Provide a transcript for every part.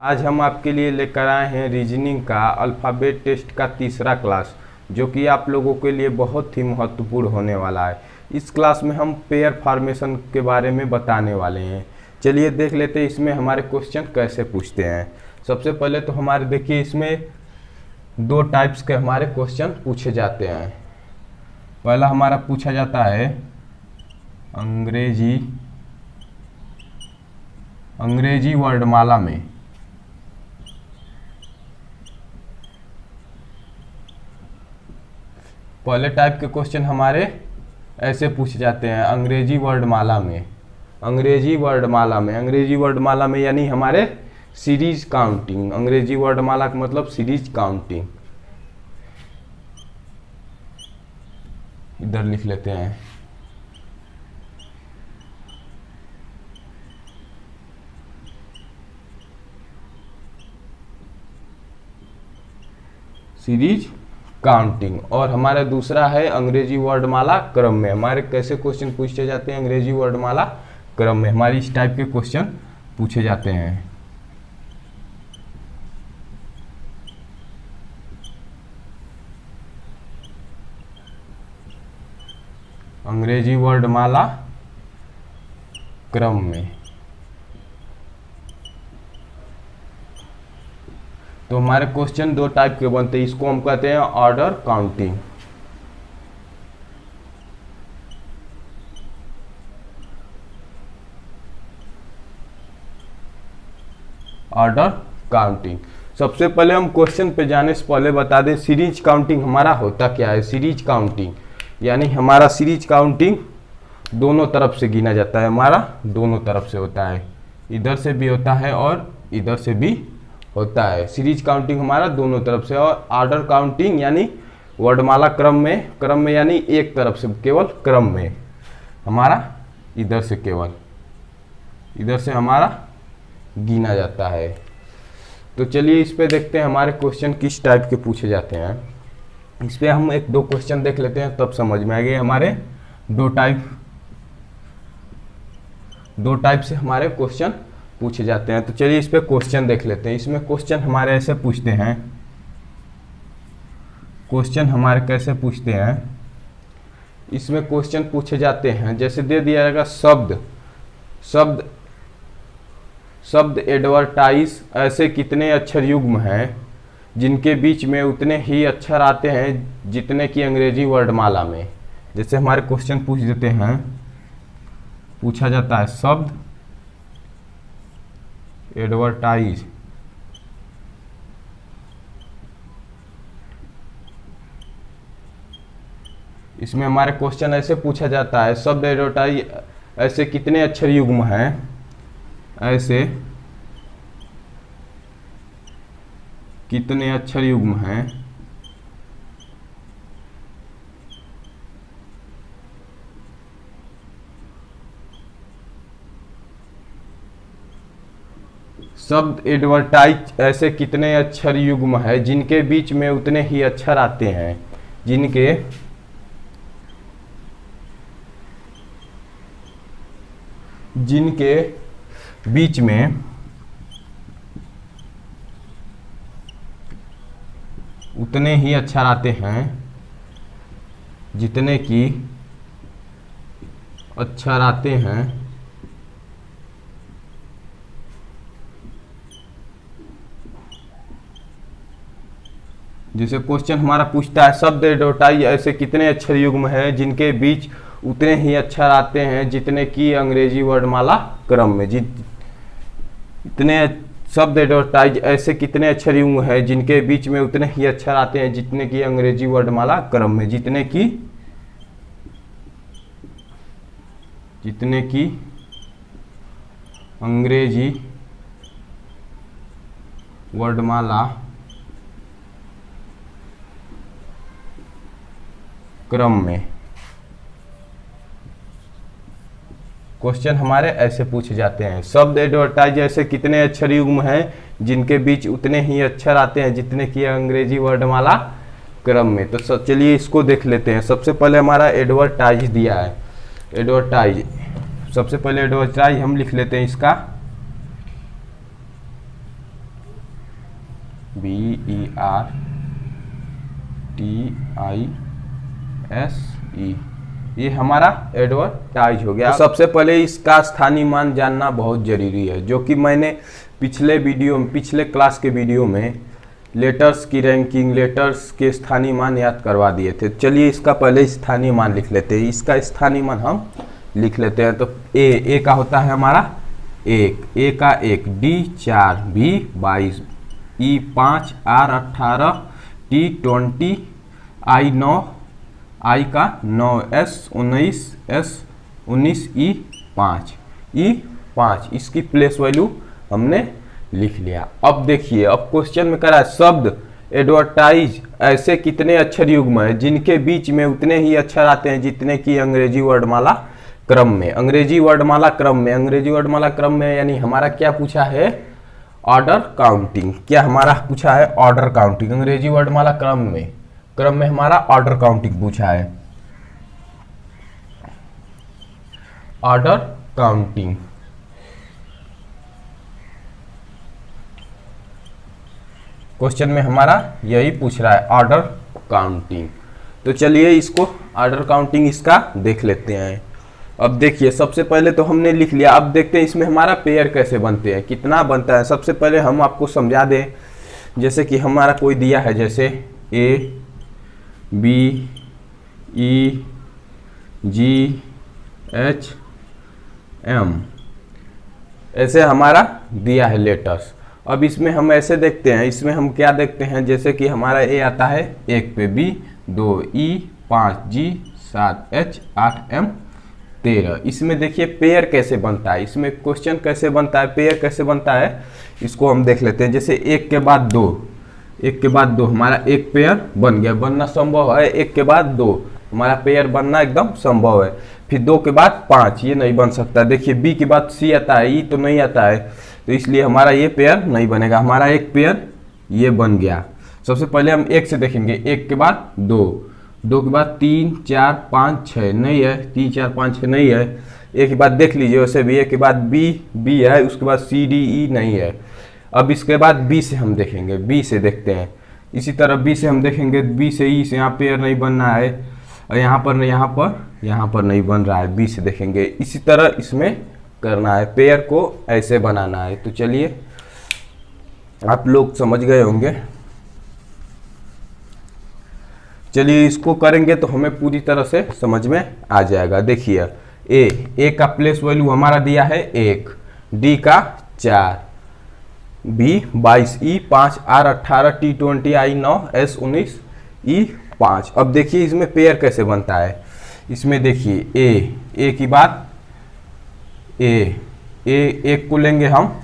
आज हम आपके लिए लेकर आए हैं रीजनिंग का अल्फ़ाबेट टेस्ट का तीसरा क्लास, जो कि आप लोगों के लिए बहुत ही महत्वपूर्ण होने वाला है। इस क्लास में हम पेयर फॉर्मेशन के बारे में बताने वाले हैं। चलिए देख लेते हैं इसमें हमारे क्वेश्चन कैसे पूछते हैं। सबसे पहले तो हमारे देखिए इसमें दो टाइप्स के हमारे क्वेश्चन पूछे जाते हैं। पहला हमारा पूछा जाता है अंग्रेजी वर्णमाला में। पहले टाइप के क्वेश्चन हमारे ऐसे पूछे जाते हैं अंग्रेजी वर्णमाला में। अंग्रेजी वर्णमाला में यानी हमारे सीरीज काउंटिंग। अंग्रेजी वर्णमाला का मतलब सीरीज काउंटिंग। इधर लिख लेते हैं सीरीज काउंटिंग। और हमारा दूसरा है अंग्रेजी वर्णमाला क्रम में। हमारे कैसे क्वेश्चन पूछे जाते हैं अंग्रेजी वर्णमाला क्रम में। हमारी इस टाइप के क्वेश्चन पूछे जाते हैं। अंग्रेजी वर्णमाला क्रम में। तो हमारे क्वेश्चन दो टाइप के बनते हैं। इसको हम कहते हैं ऑर्डर काउंटिंग। Order counting. सबसे पहले हम क्वेश्चन पे जाने से पहले बता दें सीरीज काउंटिंग हमारा होता क्या है। सीरीज काउंटिंग यानी हमारा सीरीज काउंटिंग दोनों तरफ से गिना जाता है। हमारा दोनों तरफ से होता है, इधर से भी होता है और इधर से भी होता है। सीरीज काउंटिंग हमारा दोनों तरफ से। और ऑर्डर काउंटिंग यानी वर्णमाला क्रम में यानी एक तरफ से, केवल क्रम में हमारा इधर से, केवल इधर से हमारा गिना जाता है। तो चलिए इस पे देखते हैं हमारे क्वेश्चन किस टाइप के पूछे जाते हैं। इस पे हम एक दो क्वेश्चन देख लेते हैं तब समझ में आएगा। हमारे दो टाइप से हमारे क्वेश्चन पूछे जाते हैं। तो चलिए इस पे क्वेश्चन देख लेते हैं। इसमें क्वेश्चन हमारे ऐसे पूछते हैं। क्वेश्चन हमारे कैसे पूछते हैं, इसमें क्वेश्चन पूछे जाते हैं जैसे दे दिया जाएगा शब्द एडवर्टाइज ऐसे कितने अक्षर युग्म हैं जिनके बीच में उतने ही अक्षर आते हैं जितने की अंग्रेजी वर्णमाला में। जैसे हमारे क्वेश्चन पूछ देते हैं, पूछा जाता है शब्द एडवर्टाइज इसमें हमारे क्वेश्चन ऐसे पूछा जाता है शब्द एडवर्टाइज ऐसे कितने अक्षर युग्म हैं, ऐसे कितने अक्षर युग्म हैं शब्द एडवर्टाइज ऐसे कितने अक्षर युग्म है जिनके बीच में उतने ही अक्षर आते हैं, जिनके बीच में उतने ही अक्षर आते हैं जितने की अक्षर आते हैं जैसे क्वेश्चन हमारा पूछता है शब्द एडवर्टाइज ऐसे कितने अक्षर युग्म हैं जिनके बीच उतने ही अक्षर आते हैं जितने की अंग्रेजी वर्णमाला क्रम में। इतने शब्द एडवर्टाइज ऐसे कितने अक्षर युग्म हैं जिनके बीच में उतने ही अक्षर आते हैं जितने की अंग्रेजी वर्णमाला क्रम में। जितने की अंग्रेजी वर्णमाला क्रम में। क्वेश्चन हमारे ऐसे पूछे जाते हैं शब्द एडवर्टाइज ऐसे कितने अक्षर युग्म हैं जिनके बीच उतने ही अक्षर आते हैं जितने की अंग्रेजी वर्णमाला क्रम में। तो चलिए इसको देख लेते हैं। सबसे पहले हमारा एडवर्टाइज दिया है। एडवर्टाइज सबसे पहले एडवर्टाइज हम लिख लेते हैं इसका BERTISE, ये हमारा एडवर्टाइज हो गया। तो सबसे पहले इसका स्थानीय मान जानना बहुत जरूरी है, जो कि मैंने पिछले क्लास के वीडियो में लेटर्स की रैंकिंग, लेटर्स के स्थानीय मान याद करवा दिए थे। चलिए इसका पहले स्थानीय मान लिख लेते हैं। इसका स्थानीय मान हम लिख लेते हैं। तो ए का होता है हमारा 1, ए का 1, D 4, B 22, E 5, R 18, T 20, I 9, I का 9, एस 19, ई 5, इसकी प्लेस वैल्यू हमने लिख लिया। अब देखिए, अब क्वेश्चन में करा शब्द एडवर्टाइज ऐसे कितने अक्षर युग्म है जिनके बीच में उतने ही अक्षर आते हैं जितने की अंग्रेजी वर्णमाला क्रम में। अंग्रेजी वर्णमाला क्रम में यानी हमारा क्या पूछा है, ऑर्डर काउंटिंग। क्या हमारा पूछा है, ऑर्डर काउंटिंग। अंग्रेजी वर्णमाला क्रम में हमारा ऑर्डर काउंटिंग पूछा है, ऑर्डर काउंटिंग। क्वेश्चन में हमारा यही पूछ रहा है, ऑर्डर काउंटिंग। तो चलिए इसको ऑर्डर काउंटिंग इसका देख लेते हैं। अब देखिए, सबसे पहले तो हमने लिख लिया। अब देखते हैं इसमें हमारा पेयर कैसे बनते हैं, कितना बनता है। सबसे पहले हम आपको समझा दें, जैसे कि हमारा कोई दिया है, जैसे A B E G H M, ऐसे हमारा दिया है लेटर्स। अब इसमें हम ऐसे देखते हैं, इसमें हम क्या देखते हैं, जैसे कि हमारा ए आता है 1 पे, बी 2, ई 5, जी 7, एच 8, एम 13। इसमें देखिए पेयर कैसे बनता है, इसमें क्वेश्चन कैसे बनता है, पेयर कैसे बनता है, इसको हम देख लेते हैं। जैसे 1 के बाद 2 हमारा एक पेयर बन गया, बनना संभव है। 1 के बाद 2 हमारा पेयर बनना एकदम संभव है। फिर 2 के बाद 5, ये नहीं बन सकता। देखिए बी के बाद सी आता है, ई तो नहीं आता है, तो इसलिए हमारा ये पेयर नहीं बनेगा। हमारा एक पेयर ये बन गया। सबसे पहले हम 1 से देखेंगे, 1 के बाद 2 के बाद 3 4 5 6 नहीं है, 3 4 5 6 नहीं है। एक के बाद देख लीजिए वैसे भी, एक के बाद बी है, उसके बाद सी डी ई नहीं है। अब इसके बाद बी से हम देखेंगे, बी से देखते हैं। इसी तरह बी से हम देखेंगे, बी से ई से यहाँ पेयर नहीं बनना है, और यहाँ पर नहीं बन रहा है। बी से देखेंगे, इसी तरह इसमें करना है, पेयर को ऐसे बनाना है। तो चलिए आप लोग समझ गए होंगे। चलिए इसको करेंगे तो हमें पूरी तरह से समझ में आ जाएगा। देखिए ए का प्लेस वैल्यू हमारा दिया है 1, डी का 4, B 22, E 5, R 18, T 20, I 9, S 19, E 5। अब देखिए इसमें पेयर कैसे बनता है। इसमें देखिए ए की बात, एक को लेंगे हम,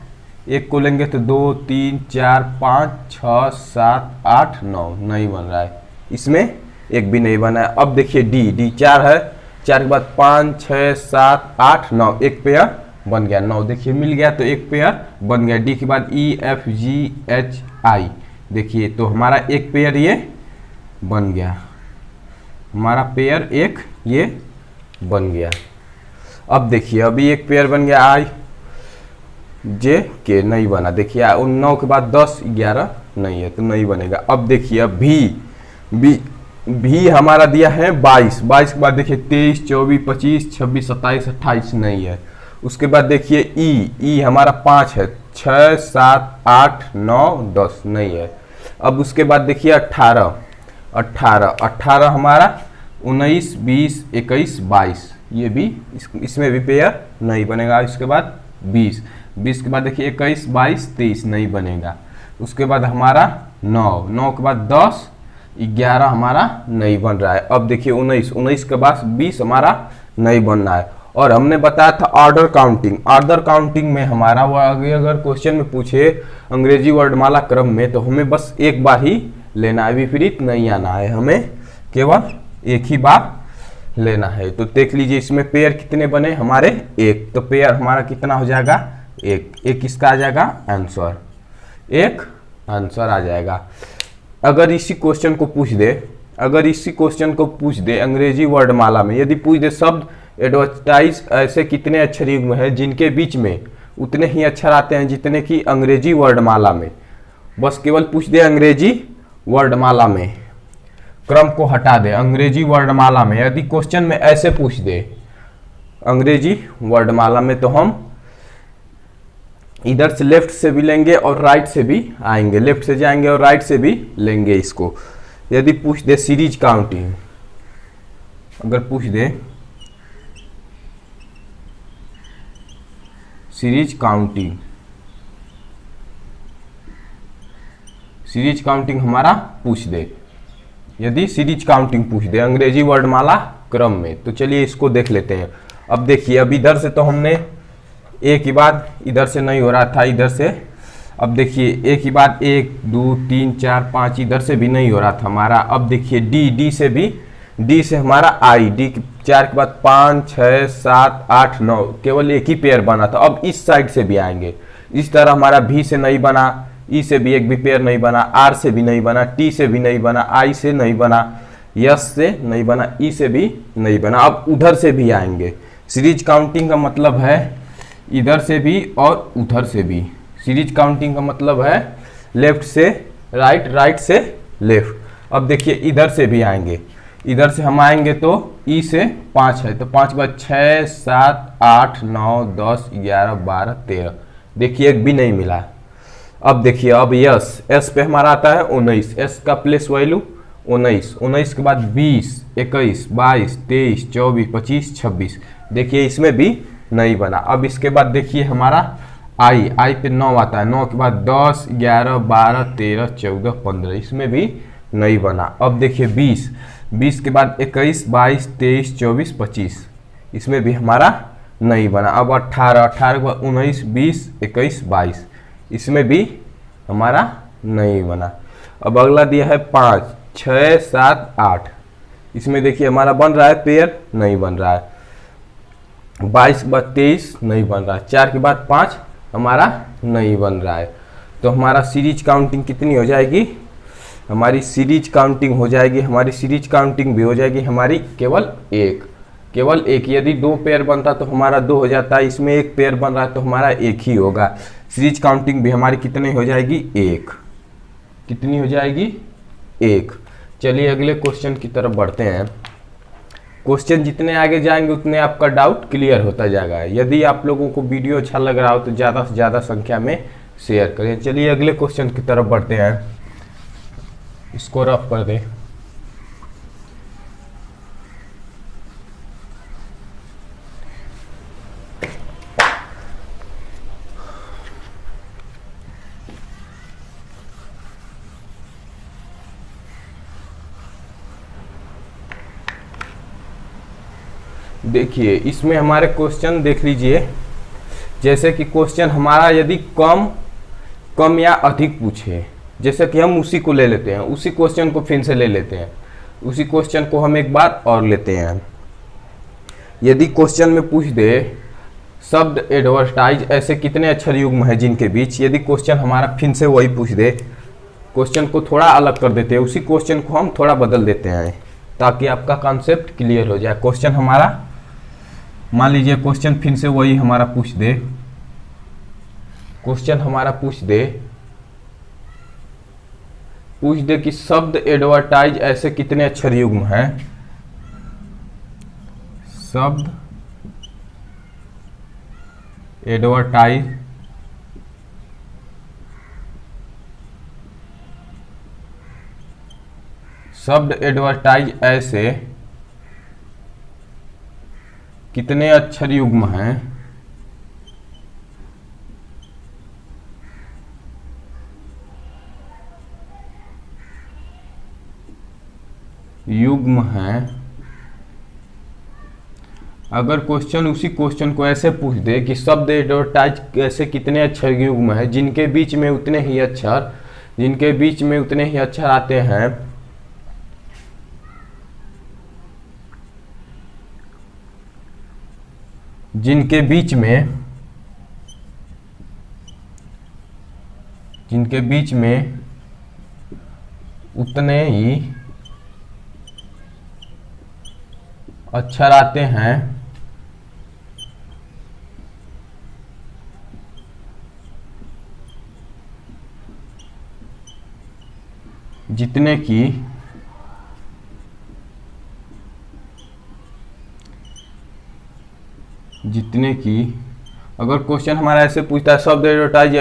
एक को लेंगे तो 2 3 4 5 6 7 8 9 नहीं बन रहा है, इसमें एक भी नहीं बना है। अब देखिए डी 4 है, 4 के बाद 5 6 7 8 9, एक पेयर बन गया, 9 देखिए मिल गया, तो एक पेयर बन गया। डी के बाद E F G H I, देखिए तो हमारा एक पेयर ये बन गया, हमारा पेयर एक ये बन गया। अब देखिए अभी एक पेयर बन गया, आई जे के नहीं बना। देखिए 9 के बाद 10 11 नहीं है, तो नहीं बनेगा। अब देखिए भी हमारा दिया है 22 के बाद देखिए 23 24 25 26 27 28 नहीं है। उसके बाद देखिए ई हमारा 5 है, 6 7 8 9 10 नहीं है। अब उसके बाद देखिए 18 हमारा 19 20 21 22, ये भी इसमें भी पेयर नहीं बनेगा। इसके बाद 20 के बाद देखिए 21 22 23 नहीं बनेगा। उसके बाद हमारा 9 के बाद 10 11 हमारा नहीं बन रहा है। अब देखिए 19 के बाद 20 हमारा नहीं बनना है। और हमने बताया था ऑर्डर काउंटिंग में हमारा अगर क्वेश्चन में पूछे अंग्रेजी वर्णमाला क्रम में, तो हमें बस एक बार ही लेना है, विपरीत नहीं आना है, हमें केवल एक ही बार लेना है। तो देख लीजिए इसमें पेयर कितने बने हमारे, एक, तो पेयर हमारा कितना हो जाएगा, एक इसका आ जाएगा आंसर, एक आंसर आ जाएगा। अगर इसी क्वेश्चन को पूछ दे अंग्रेजी वर्णमाला में, यदि पूछ दे शब्द एडवर्टाइज ऐसे कितने अक्षर युग्म है जिनके बीच में उतने ही अक्षर आते हैं जितने की अंग्रेजी वर्णमाला में, बस केवल पूछ दे अंग्रेजी वर्णमाला में, क्रम को हटा दे अंग्रेजी वर्णमाला में। यदि क्वेश्चन में ऐसे पूछ दे अंग्रेजी वर्णमाला में, तो हम इधर से लेफ्ट से भी लेंगे और राइट से भी आएंगे, लेफ्ट से जाएंगे और राइट से भी लेंगे इसको। यदि पूछ दे सीरीज काउंटिंग, अगर पूछ दे सीरीज काउंटिंग, सीरीज काउंटिंग हमारा पूछ दे, यदि सीरीज काउंटिंग पूछ दे अंग्रेजी वर्णमाला क्रम में, तो चलिए इसको देख लेते हैं। अब देखिए, अब इधर से तो हमने एक ही बाद इधर से नहीं हो रहा था, इधर से अब देखिए एक ही बाद 1 2 3 4 5 इधर से भी नहीं हो रहा था हमारा। अब देखिए डी से भी, डी से हमारा आई, डी 4 के बाद 5 6 7 8 9, केवल एक ही पेयर बना था। अब इस साइड से भी आएंगे, इस तरह हमारा भी से नहीं बना, ई से भी एक भी पेयर नहीं बना, आर से भी नहीं बना, टी से भी नहीं बना, आई से नहीं बना, यस से नहीं बना, ई से भी नहीं बना। अब उधर से भी आएंगे। सीरीज काउंटिंग का मतलब है इधर से भी और उधर से भी। सीरीज काउंटिंग का मतलब है लेफ्ट से राइट, राइट से लेफ्ट। अब देखिए इधर से भी आएंगे, इधर से हम आएंगे तो ई से 5 है, तो 5 के बाद 6 7 8 9 10 11 12 13, देखिए एक भी नहीं मिला। अब देखिए अब यस, एस पे हमारा आता है 19, एस का प्लेस वैल्यू 19, 19 के बाद 20 21 22 23 24 25 26, देखिए इसमें भी नहीं बना। अब इसके बाद देखिए हमारा आई, आई पे 9 आता है, 9 के बाद 10 11 12 13 14 15, इसमें भी नहीं बना। अब देखिए 20, 20 के बाद 21 22 23 24 25, इसमें भी हमारा नहीं बना। अब 18, 18 के बाद 19 20 21 22, इसमें भी हमारा नहीं बना। अब अगला दिया है 5 6 7 8, इसमें देखिए हमारा बन रहा है पेयर, नहीं बन रहा है। 22 के बाद 23 नहीं बन रहा है, 4 के बाद 5 हमारा नहीं बन रहा है। तो हमारा सीरीज काउंटिंग कितनी हो जाएगी, हमारी सीरीज काउंटिंग हो जाएगी, हमारी सीरीज काउंटिंग भी हो जाएगी हमारी केवल एक, केवल एक। यदि 2 पेयर बनता तो हमारा 2 हो जाता है, इसमें 1 पेयर बन रहा है तो हमारा 1 ही होगा। सीरीज काउंटिंग भी हमारी कितनी हो जाएगी, 1। कितनी हो जाएगी, 1। चलिए अगले क्वेश्चन की तरफ बढ़ते हैं। क्वेश्चन जितने आगे जाएंगे उतने आपका डाउट क्लियर होता जाएगा। यदि आप लोगों को वीडियो अच्छा लग रहा हो तो ज़्यादा से ज़्यादा संख्या में शेयर करें। चलिए अगले क्वेश्चन की तरफ बढ़ते हैं, इसको रफ कर दें। देखिए इसमें हमारे क्वेश्चन देख लीजिए, जैसे कि क्वेश्चन हमारा यदि कम या अधिक पूछे, जैसे कि हम उसी को ले लेते हैं, उसी क्वेश्चन को फिर से ले लेते हैं, उसी क्वेश्चन को हम एक बार और लेते हैं। यदि क्वेश्चन में पूछ दे शब्द एडवर्टाइज ऐसे कितने अक्षर युग्म है जिनके बीच, यदि क्वेश्चन हमारा फिर से वही पूछ दे, क्वेश्चन को थोड़ा अलग कर देते हैं, उसी क्वेश्चन को हम थोड़ा बदल देते हैं ताकि आपका कॉन्सेप्ट क्लियर हो जाए। क्वेश्चन हमारा मान लीजिए क्वेश्चन फिर से वही हमारा पूछ दे, क्वेश्चन हमारा पूछ दे कि शब्द एडवर्टाइज ऐसे कितने अक्षर युग्म हैं, शब्द एडवर्टाइज ऐसे कितने अक्षर युग्म हैं, अगर क्वेश्चन उसी क्वेश्चन को ऐसे पूछ दे कि शब्द एडवर्टाइज ऐसे कितने अक्षर युग्म हैं जिनके बीच में उतने ही अक्षर आते हैं, जिनके बीच में उतने ही अक्षर आते हैं, जितने की अगर क्वेश्चन हमारा ऐसे पूछता है शब्द एडवर्टाइज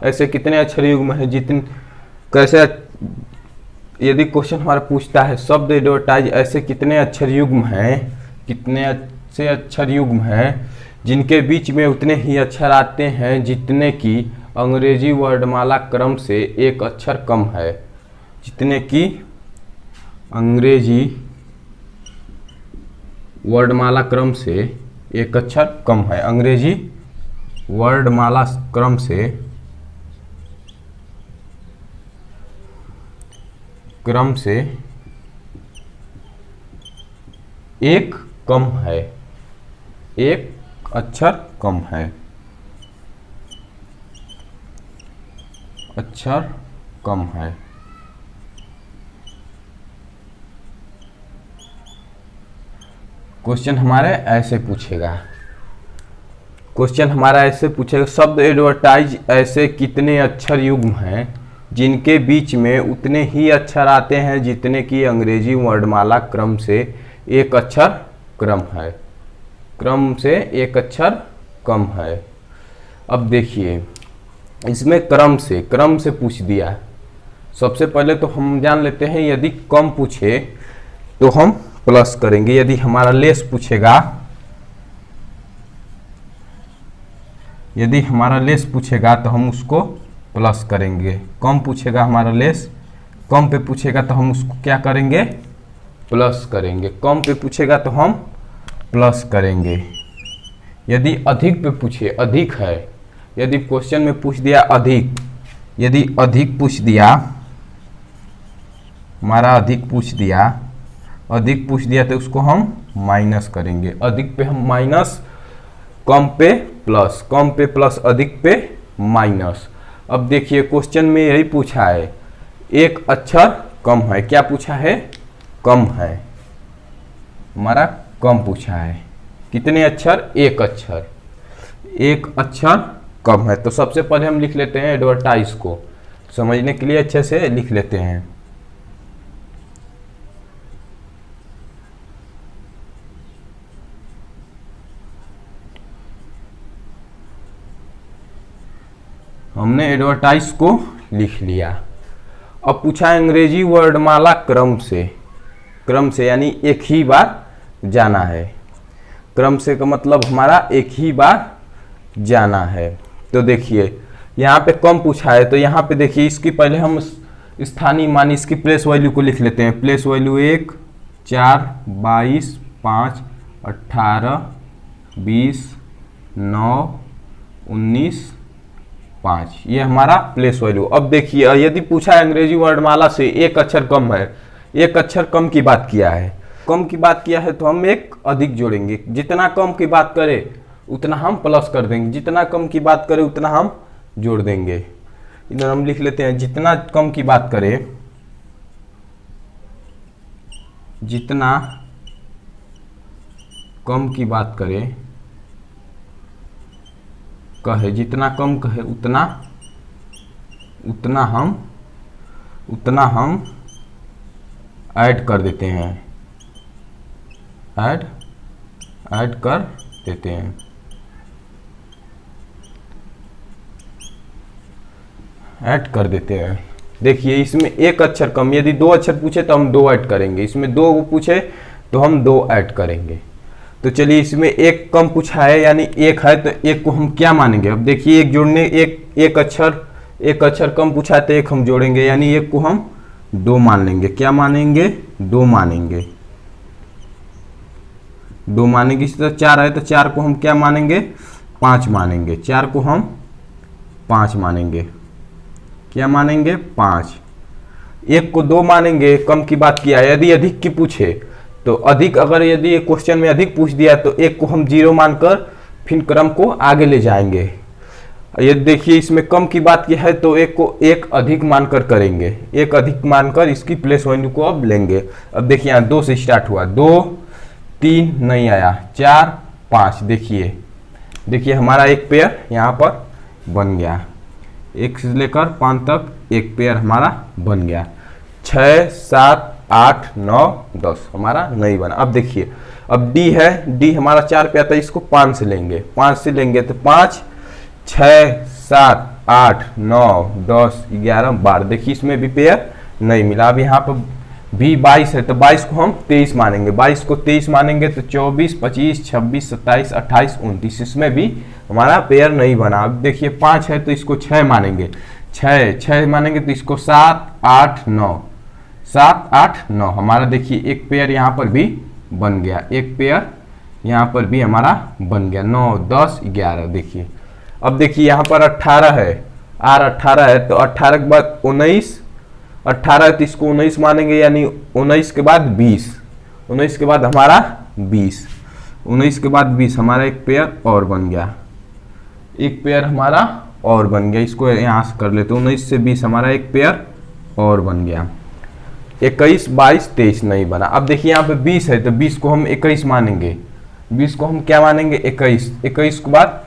ऐसे कितने अक्षर युग्म है, जितने कैसे, यदि क्वेश्चन हमारा पूछता है शब्द एडवर्टाइज ऐसे कितने अक्षर युग्म हैं, कितने ऐसे अक्षर युग्म हैं जिनके बीच में उतने ही अक्षर आते हैं जितने की अंग्रेजी वर्णमाला क्रम से एक अक्षर कम है, जितने की अंग्रेजी वर्णमाला क्रम से एक अक्षर कम है, अंग्रेजी वर्णमाला क्रम से एक कम है, एक अक्षर कम है, अक्षर कम है। क्वेश्चन हमारे ऐसे पूछेगा, शब्द एडवर्टाइज ऐसे कितने अक्षर युग्म हैं जिनके बीच में उतने ही अक्षर आते हैं जितने की अंग्रेजी वर्णमाला क्रम से एक अक्षर क्रम से एक अक्षर कम है। अब देखिए इसमें क्रम से पूछ दिया। सबसे पहले तो हम जान लेते हैं यदि कम पूछे तो हम प्लस करेंगे, यदि हमारा लेस पूछेगा, तो हम उसको प्लस करेंगे। कम पूछेगा हमारा लेस, कम पे पूछेगा तो हम उसको क्या करेंगे, प्लस करेंगे। कम पे पूछेगा तो हम प्लस करेंगे। यदि अधिक पे पूछे, अधिक है, यदि क्वेश्चन में पूछ दिया अधिक, यदि अधिक पूछ दिया हमारा, अधिक पूछ दिया तो उसको हम माइनस करेंगे। अधिक पे हम माइनस, कम पे प्लस, अधिक पे माइनस। अब देखिए क्वेश्चन में यही पूछा है एक अक्षर कम है, क्या पूछा है, कम है, हमारा कम पूछा है। कितने अक्षर, एक अक्षर कम है। तो सबसे पहले हम लिख लेते हैं एडवर्टाइज को, समझने के लिए अच्छे से लिख लेते हैं। हमने एडवर्टाइज को लिख लिया। अब पूछा है अंग्रेजी वर्णमाला क्रम से यानी एक ही बार जाना है। क्रम से का मतलब हमारा एक ही बार जाना है। तो देखिए यहाँ पे कम पूछा है, तो यहाँ पे देखिए इसकी पहले हम स्थानीय मान, इसकी प्लेस वैल्यू को लिख लेते हैं। प्लेस वैल्यू 1, 4, 22, 5, 18, 20, 9, 19, 5, ये हमारा प्लेस वैल्यू। अब देखिए यदि पूछा है अंग्रेजी वर्णमाला से एक अक्षर कम है, एक अक्षर कम की बात किया है, तो हम एक अधिक जोड़ेंगे। जितना कम की बात करे उतना हम प्लस कर देंगे, जितना कम की बात करे उतना हम जोड़ देंगे। इधर हम लिख लेते हैं जितना कम की बात करे, जितना कम की बात करे, कहे जितना कम कहे उतना हम ऐड कर देते हैं, ऐड कर देते हैं। ऐड कर देते हैं। देखिए इसमें एक अक्षर कम, यदि 2 अक्षर पूछे तो हम 2 ऐड करेंगे, इसमें 2 पूछे तो हम 2 ऐड करेंगे। तो चलिए इसमें एक कम पूछा है यानी एक है, तो एक को हम क्या मानेंगे। अब देखिए एक जोड़ने, एक अक्षर कम पूछा है तो एक हम जोड़ेंगे, यानी एक को हम 2 मान लेंगे। क्या मानेंगे, 2 मानेंगे, 2 मानेंगे। इसी तरह 4 है तो 4 को हम क्या मानेंगे, 5 मानेंगे। 4 को हम 5 मानेंगे, क्या मानेंगे, 5। एक को 2 मानेंगे, कम की बात किया है। यदि अधिक की पूछे तो अधिक, अगर यदि क्वेश्चन में अधिक पूछ दिया तो एक को हम 0 मानकर फिर क्रम को आगे ले जाएंगे। ये देखिए इसमें कम की बात की है तो एक को एक अधिक मानकर करेंगे, एक अधिक मानकर इसकी प्लेस वैल्यू को अब लेंगे। अब देखिए यहाँ 2 से स्टार्ट हुआ, 2, 3 नहीं आया, 4, 5। देखिए हमारा एक पेयर यहाँ पर बन गया, 1 से लेकर 5 तक एक पेयर हमारा बन गया। 6 7 8 9 10 हमारा नहीं बना। अब देखिए, अब डी है, डी हमारा 4 पे आता है, इसको 5 से लेंगे, 5 से लेंगे तो 5 6 7 8 9 10 11 12। देखिए इसमें भी पेयर नहीं मिला। अब यहाँ पर भी 22 है तो 22 को हम 23 मानेंगे, 22 को 23 मानेंगे तो 24 25 26 27 28 29, इसमें भी हमारा पेयर नहीं बना। अब देखिए 5 है तो इसको 6 मानेंगे, 6 मानेंगे तो इसको 7 8 9 7 8 9 हमारा देखिए एक पेयर यहाँ पर भी बन गया, एक पेयर यहाँ पर भी हमारा बन गया, 9 10 11। देखिए अब देखिए यहाँ पर 18 है, आर 18 है तो 18 के बाद 19, 18 है तो इसको 19 मानेंगे, यानी 19 के बाद 20, 19 के बाद हमारा 20, 19 के बाद 20 हमारा एक पेयर और बन गया, एक पेयर हमारा और बन गया। इसको यहाँ से कर लेते, 19 से 20 हमारा एक पेयर और बन गया। 21 22 23 नहीं बना। अब देखिए यहाँ पे 20 है तो 20 को हम 21 मानेंगे, 20 को हम क्या मानेंगे 21, 21 के बाद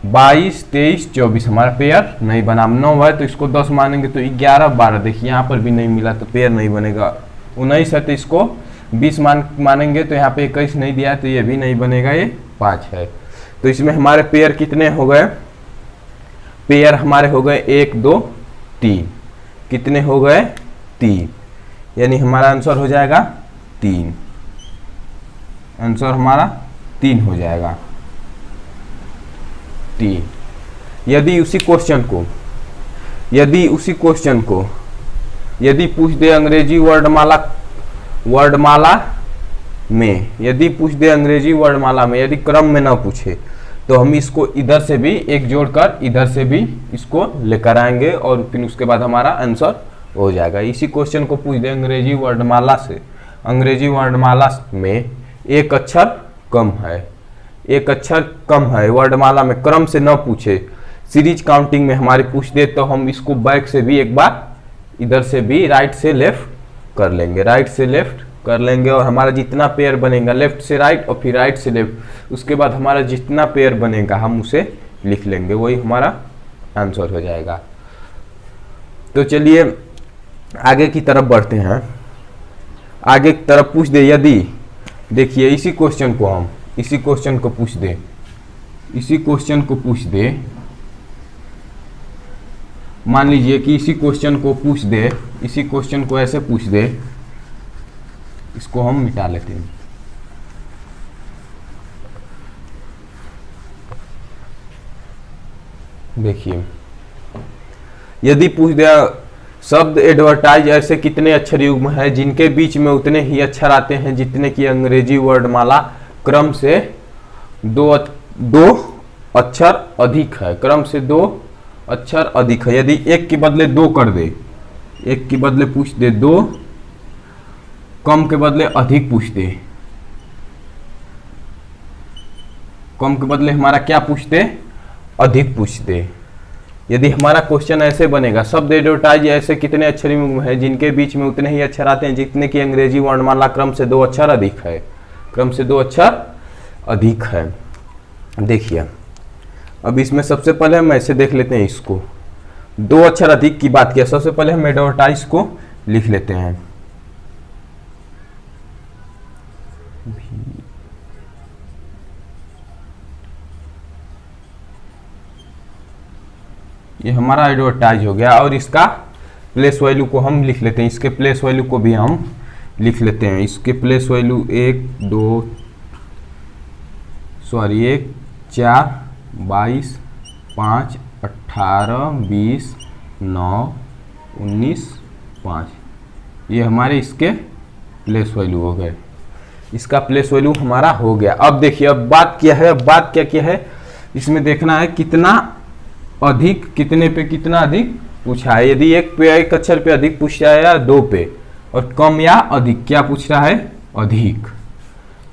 22 23 24 हमारा पेयर नहीं बना। 9 है तो इसको 10 मानेंगे तो 11 12। देखिए यहाँ पर भी नहीं मिला तो पेयर नहीं बनेगा। 19 है तो इसको 20 मानेंगे तो यहाँ पे 21 नहीं दिया तो ये भी नहीं बनेगा, ये 5 है। तो इसमें हमारे पेयर कितने हो गए, पेयर हमारे हो गए 1 2 3, कितने हो गए 3, यानी हमारा आंसर हो जाएगा 3, आंसर हमारा 3 हो जाएगा 3। यदि उसी क्वेश्चन को यदि पूछ दे अंग्रेजी वर्णमाला में, यदि पूछ दे अंग्रेजी वर्णमाला में, यदि क्रम में ना पूछे तो हम इसको इधर से भी एक जोड़कर इधर से भी इसको लेकर आएंगे और फिर उसके बाद हमारा आंसर हो जाएगा। इसी क्वेश्चन को पूछ दे अंग्रेजी वर्णमाला से, अंग्रेजी वर्णमाला में एक अक्षर कम है, एक अक्षर कम है वर्णमाला में, क्रम से न पूछे, सीरीज काउंटिंग में हमारे पूछ दे तो हम इसको बैक से भी एक बार इधर से भी राइट से लेफ्ट कर लेंगे, राइट से लेफ्ट कर लेंगे और हमारा जितना पेयर बनेगा लेफ्ट से राइट और फिर राइट से लेफ्ट, उसके बाद हमारा जितना पेयर बनेगा हम उसे लिख लेंगे, वही हमारा आंसर हो जाएगा। तो चलिए आगे की तरफ बढ़ते हैं। आगे की तरफ पूछ दे, यदि देखिए इसी क्वेश्चन को पूछ दे, मान लीजिए कि इसी क्वेश्चन को ऐसे पूछ दे, इसको हम मिटा लेते हैं। देखिए यदि पूछ दिया शब्द एडवर्टाइज ऐसे कितने अक्षर युग्म है जिनके बीच में उतने ही अक्षर आते हैं जितने की अंग्रेजी वर्णमाला क्रम से दो अक्षर अधिक है, क्रम से 2 अक्षर अधिक है। यदि एक के बदले 2 कर दे, एक के बदले पूछ दे 2, कम के बदले अधिक पूछ दे, कम के बदले हमारा क्या पूछ दे, अधिक पूछ दे। यदि हमारा क्वेश्चन ऐसे बनेगा, शब्द एडवर्टाइज ऐसे कितने अक्षर युग्म है जिनके बीच में उतने ही अक्षर आते हैं जितने की अंग्रेजी वर्णमाला क्रम से 2 अक्षर अधिक है, क्रम से 2 अक्षर अधिक है। देखिए अब इसमें सबसे पहले हम ऐसे देख लेते हैं, इसको 2 अक्षर अधिक की बात किया, सबसे पहले हम एडवर्टाइज को लिख लेते हैं। ये हमारा एडवर्टाइज हो गया और इसका प्लेस वैल्यू को हम लिख लेते हैं, इसके प्लेस वैल्यू को भी हम लिख लेते हैं। इसके प्लेस वैल्यू 1 4 22 5 18 20 9 19 5, ये हमारे इसके प्लेस वैल्यू हो गए, इसका प्लेस वैल्यू हमारा हो गया। अब देखिए अब बात क्या है, अब बात क्या क्या है, इसमें देखना है कितना अधिक, कितने पे कितना अधिक पूछा है। यदि एक पे एक अक्षर पे अधिक पूछ रहा है या 2 पे, और कम या अधिक क्या पूछ रहा है, अधिक।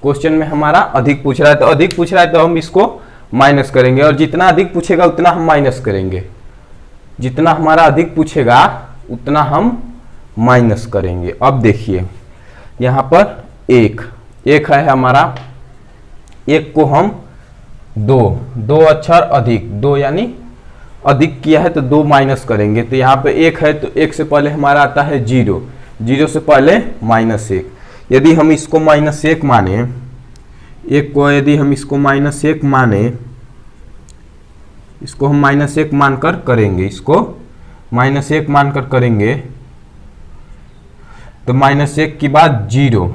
क्वेश्चन में हमारा अधिक पूछ रहा है, तो अधिक पूछ रहा है तो हम इसको माइनस करेंगे और जितना अधिक पूछेगा उतना हम माइनस करेंगे, जितना हमारा अधिक पूछेगा उतना हम माइनस करेंगे। अब देखिए यहाँ पर एक है हमारा, एक को हम 2 अक्षर अधिक, 2 यानी अधिक किया है तो 2 माइनस करेंगे, तो यहाँ पे 1 है तो 1 से पहले हमारा आता है 0, जीरो से पहले -1। यदि हम इसको -1 माने, एक को यदि हम इसको -1 माने, इसको हम -1 मानकर करेंगे, इसको -1 मानकर करेंगे तो -1 के बाद 0,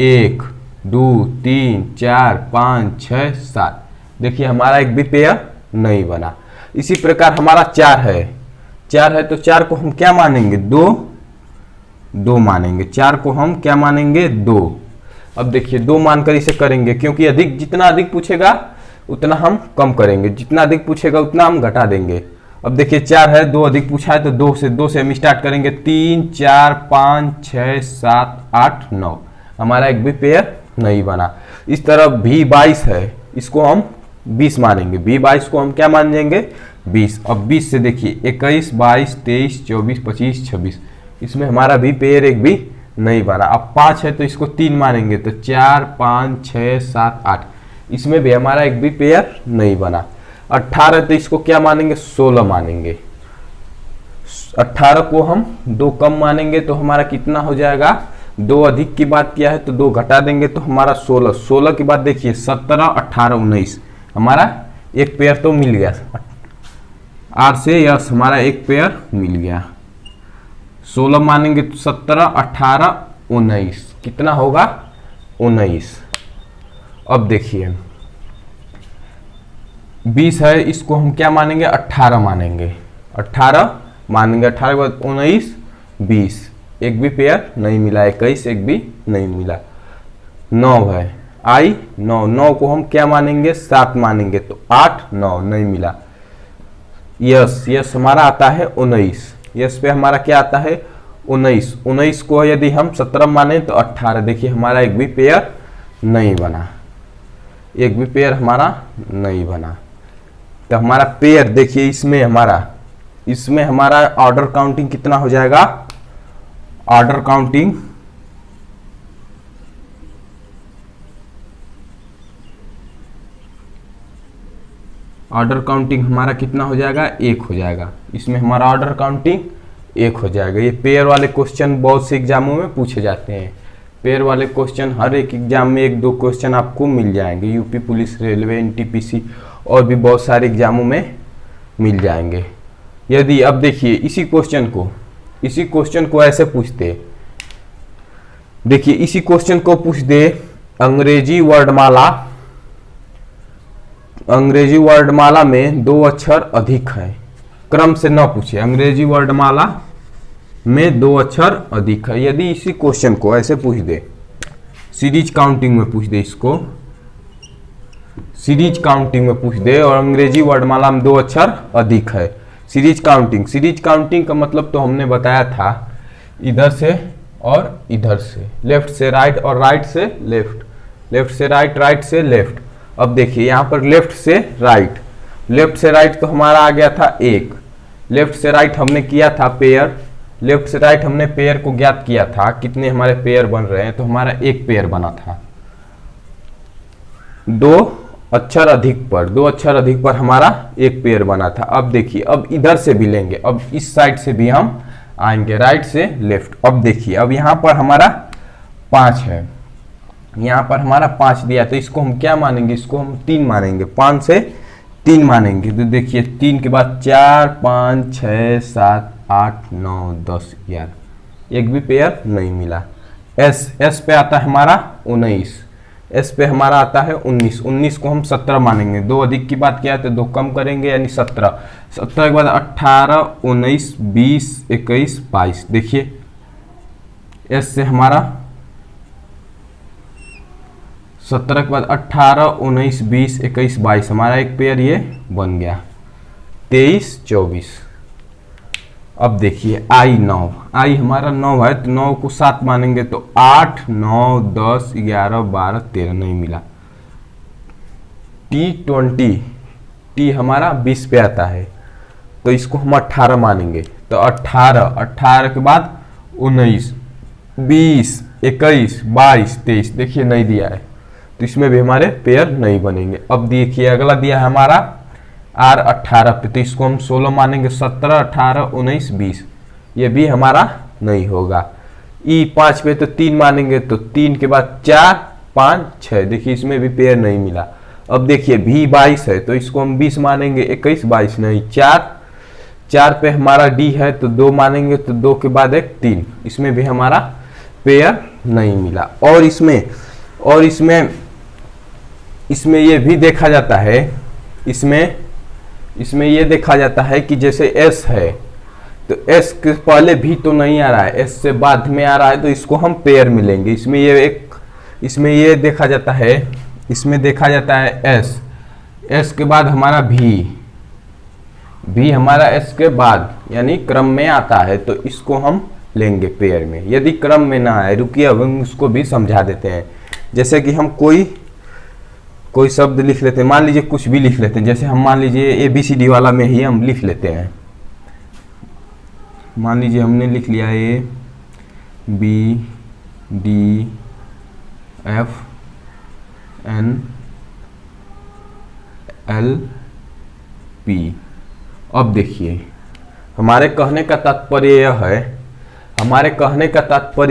1, 2, 3, 4, 5, 6, 7। देखिए हमारा एक भी पेयर नहीं बना। इसी प्रकार हमारा 4 है, 4 है तो 4 को हम क्या मानेंगे, 2 मानेंगे। 4 को हम क्या मानेंगे, 2। अब देखिए 2 मानकर इसे करेंगे, क्योंकि अधिक जितना अधिक पूछेगा उतना हम कम करेंगे, जितना अधिक पूछेगा उतना हम घटा देंगे। अब देखिए 4 है, 2 अधिक पूछा है तो 2 से हम स्टार्ट करेंगे। 3, 4, 5, 6, 7, 8, 9। हमारा एक भी पेयर नहीं बना। इस तरह V22 है, इसको हम 20 मानेंगे। V22 को हम क्या मानेंगे, 20। अब 20 से देखिए 21, 22, 23, 24, 25, 26, इसमें हमारा भी पेयर एक भी नहीं बना। अब 5 है तो इसको 3 मानेंगे तो 4, 5, 6, 7, 8, इसमें भी हमारा एक भी पेयर नहीं बना। 18 तो इसको क्या मानेंगे, 16 मानेंगे। 18 को हम 2 कम मानेंगे तो हमारा कितना हो जाएगा, 2 अधिक की बात किया है तो 2 घटा देंगे तो हमारा 16। 16 की बात देखिए 17, 18, 19, हमारा एक पेयर तो मिल गया। आर से यस हमारा एक पेयर मिल गया। 16 मानेंगे तो 17, 18, 19, कितना होगा, 19। अब देखिए 20 है, इसको हम क्या मानेंगे, 18 मानेंगे। 18 मानेंगे, 18 के बाद 19, 20, एक भी पेयर नहीं मिला। 21 एक भी नहीं मिला। 9 है, 9 को हम क्या मानेंगे, 7 मानेंगे तो 8, 9 नहीं मिला। यस हमारा आता है 19। यस पे हमारा क्या आता है, 19। 19 को यदि हम 17 माने तो 18। देखिए हमारा एक भी पेयर नहीं बना, एक भी पेयर हमारा नहीं बना। तो हमारा पेयर देखिए इसमें हमारा ऑर्डर काउंटिंग कितना हो जाएगा, ऑर्डर काउंटिंग हमारा कितना हो जाएगा, 1 हो जाएगा। इसमें हमारा ऑर्डर काउंटिंग 1 हो जाएगा। ये पेयर वाले क्वेश्चन बहुत से एग्जामों में पूछे जाते हैं। पेयर वाले क्वेश्चन हर एक एग्जाम में 1-2 क्वेश्चन आपको मिल जाएंगे। यूपी पुलिस, रेलवे, एनटीपीसी और भी बहुत सारे एग्जामों में मिल जाएंगे। यदि अब देखिए इसी क्वेश्चन को ऐसे पूछते, देखिए इसी क्वेश्चन को पूछ दे अंग्रेजी वर्णमाला में 2 अक्षर अधिक है, क्रम से न पूछे, अंग्रेजी वर्णमाला में 2 अक्षर अधिक है। यदि इसी क्वेश्चन को ऐसे पूछ दे, सीरीज काउंटिंग में पूछ दे, इसको सीरीज काउंटिंग में पूछ दे और अंग्रेजी वर्णमाला में 2 अक्षर अधिक है। सीरीज काउंटिंग का मतलब तो हमने बताया था, इधर से और इधर से, लेफ्ट से राइट और राइट से लेफ्ट, लेफ्ट से राइट, राइट से लेफ्ट। अब देखिए यहाँ पर लेफ्ट से राइट तो हमारा आ गया था 1। लेफ्ट से राइट हमने किया था पेयर, लेफ्ट से राइट हमने पेयर को ज्ञात किया था, कितने हमारे पेयर बन रहे हैं, तो हमारा एक पेयर बना था। 2 अक्षर अधिक पर हमारा एक पेयर बना था। अब देखिए अब इधर से भी लेंगे, अब इस साइड से भी हम आएंगे, राइट से लेफ्ट। अब देखिए अब यहाँ पर हमारा 5 है, यहाँ पर हमारा 5 दिया, तो इसको हम क्या मानेंगे, इसको हम 3 मानेंगे। 5 से 3 मानेंगे तो देखिए 3 के बाद 4, 5, 6, 7, 8, 9, 10, 11, एक भी पेयर नहीं मिला। एस पे आता है हमारा 19, एस पे हमारा आता है 19। 19 को हम 17 मानेंगे, 2 अधिक की बात किया है तो 2 कम करेंगे यानी 17। 17 के बाद 18, 19, 20, 21, 22। देखिए एस से हमारा 17 के बाद 18, 19, 20, 21, 22, हमारा एक पेयर ये बन गया। 23, 24। अब देखिए आई हमारा 9 है तो 9 को 7 मानेंगे तो 8, 9, 10, 11, 12, 13 नहीं मिला। टी हमारा 20 पे आता है तो इसको हम 18 मानेंगे तो 18 के बाद 19, 20, 21, 22, 23, देखिए नहीं दिया है तो इसमें भी हमारे पेयर नहीं बनेंगे। अब देखिए अगला दिया है हमारा आर 18 पे, तो इसको हम 16 मानेंगे। 17, 18, 19, 20, ये भी हमारा नहीं होगा। ई 5 पे तो 3 मानेंगे, तो 3 के बाद 4 5 6, देखिए इसमें भी पेयर नहीं मिला। अब देखिए भी 22 है तो इसको हम 20 मानेंगे, 21 22 नहीं, 4 पे हमारा डी है तो 2 मानेंगे, तो 2 के बाद 1 3, इसमें भी हमारा पेयर नहीं मिला। और इसमें ये भी देखा जाता है, इसमें ये देखा जाता है कि जैसे एस है तो एस के पहले भी तो नहीं आ रहा है, एस से बाद में आ रहा है, तो इसको हम पेयर मिलेंगे। इसमें ये देखा जाता है, इसमें देखा जाता है एस के बाद हमारा भी हमारा एस के बाद यानी क्रम में आता है, तो इसको हम लेंगे पेयर में। यदि क्रम में ना आए, रुकिए अब हम उसको भी समझा देते हैं। जैसे कि हम कोई शब्द लिख लेते हैं, मान लीजिए कुछ भी लिख लेते हैं, जैसे हम मान लीजिए ABCD वाला में ही हम लिख लेते हैं। मान लीजिए हमने लिख लिया ABDFNLP। अब देखिए हमारे कहने का तात्पर्य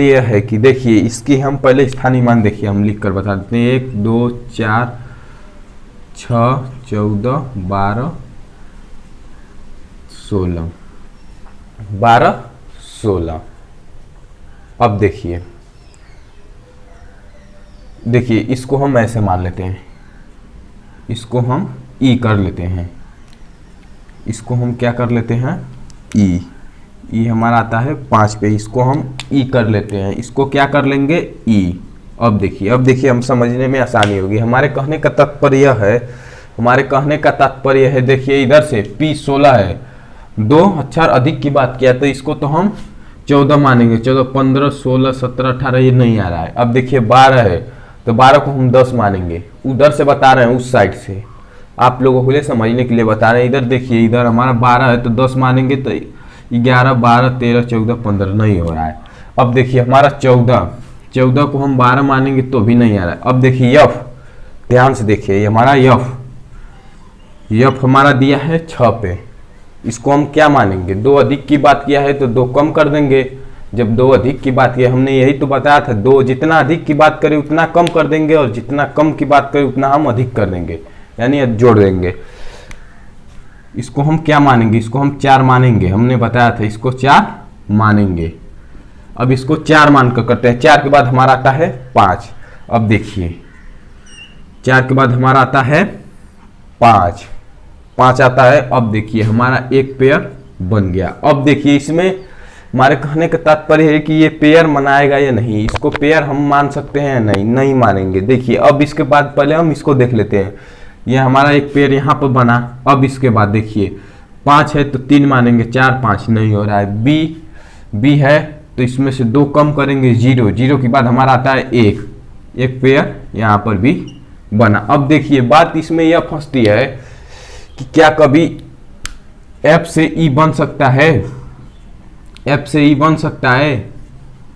यह है कि देखिए इसकी हम पहले स्थानीय मान देखिए हम लिख कर बता देते हैं। 1 2 4 6 14 12 16। अब देखिए इसको हम ऐसे मान लेते हैं, इसको हम ई कर लेते हैं, इसको हम क्या कर लेते हैं ई हमारा आता है 5 पे, इसको हम ई कर लेते हैं, इसको क्या कर लेंगे ई। अब देखिए हम समझने में आसानी होगी। हमारे कहने का तात्पर्य है देखिए इधर से P 16 है, 2 अक्षर अधिक की बात किया तो इसको तो हम 14 मानेंगे, 14 15 16 17 18 ये नहीं आ रहा है। अब देखिए 12 है तो 12 को हम 10 मानेंगे, उधर से बता रहे हैं उस साइड से, आप लोगों को लिए समझने के लिए बता रहे हैं। इधर देखिए इधर हमारा 12 है तो 10 मानेंगे, तो 11 12 13 14 15 नहीं हो रहा है। अब देखिए हमारा 14 को हम 12 मानेंगे तो भी नहीं आ रहा है। अब देखिए यफ, ध्यान से देखिए ये हमारा यफ हमारा दिया है 6 पे, इसको हम क्या मानेंगे, 2 अधिक की बात किया है तो 2 कम कर देंगे। जब 2 अधिक की बात किया, हमने यही तो बताया था, 2 जितना अधिक की बात करें उतना कम कर देंगे और जितना कम की बात करें उतना हम अधिक कर देंगे, यानी जोड़ देंगे। इसको हम क्या मानेंगे, इसको हम 4 मानेंगे, हमने बताया था इसको 4 मानेंगे। अब इसको 4 मानकर करते हैं, 4 के बाद हमारा आता है 5। अब देखिए 4 के बाद हमारा आता है 5 आता है। अब देखिए हमारा एक पेयर बन गया। अब देखिए इसमें हमारे कहने का तात्पर्य है कि ये पेयर मनाएगा या नहीं, इसको पेयर हम मान सकते हैं या नहीं मानेंगे। देखिए अब इसके बाद पहले हम इसको देख लेते हैं, ये हमारा एक पेयर यहाँ पर बना। अब इसके बाद देखिए 5 है तो 3 मानेंगे, 4 5 नहीं हो रहा है। बी है तो इसमें से 2 कम करेंगे, 0 के बाद हमारा आता है एक पेयर यहाँ पर भी बना। अब देखिए बात इसमें यह फंसती है कि क्या कभी F से E बन सकता है, F से E बन सकता है।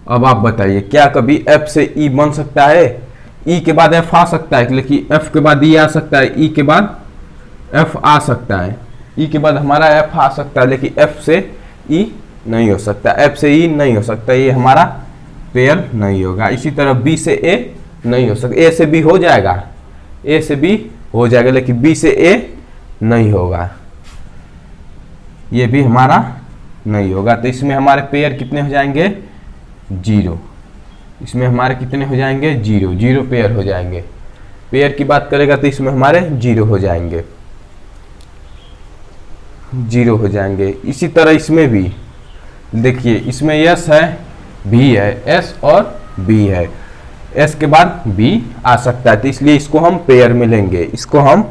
अब आप बताइए क्या कभी F से E बन सकता है, E के बाद F आ सकता है, लेकिन F के बाद E आ सकता है, E के बाद F आ सकता है, E के बाद हमारा F आ सकता है, लेकिन F से E नहीं हो सकता, F से E नहीं हो सकता, ये हमारा पेयर नहीं होगा। इसी तरह B से A नहीं हो सकता, A से B हो जाएगा, A से B हो जाएगा, लेकिन B से A नहीं होगा, ये भी हमारा नहीं होगा। तो इसमें हमारे पेयर कितने हो जाएंगे 0, इसमें हमारे कितने हो जाएंगे 0 पेयर हो जाएंगे। पेयर की बात करेगा तो इसमें हमारे 0 हो जाएंगे, 0 हो जाएंगे। इसी तरह इसमें भी देखिए, इसमें S है B है, S और B है, S के बाद B आ सकता है, तो इसलिए इसको हम पेयर मिलेंगे, इसको हम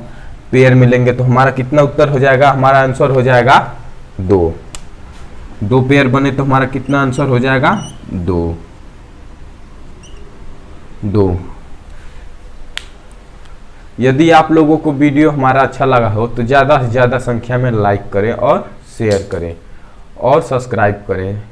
पेयर मिलेंगे। तो हमारा कितना उत्तर हो जाएगा, हमारा आंसर हो जाएगा 2 पेयर बने तो हमारा कितना आंसर हो जाएगा 2। यदि आप लोगों को वीडियो हमारा अच्छा लगा हो तो ज़्यादा से ज़्यादा संख्या में लाइक करें और शेयर करें और सब्सक्राइब करें।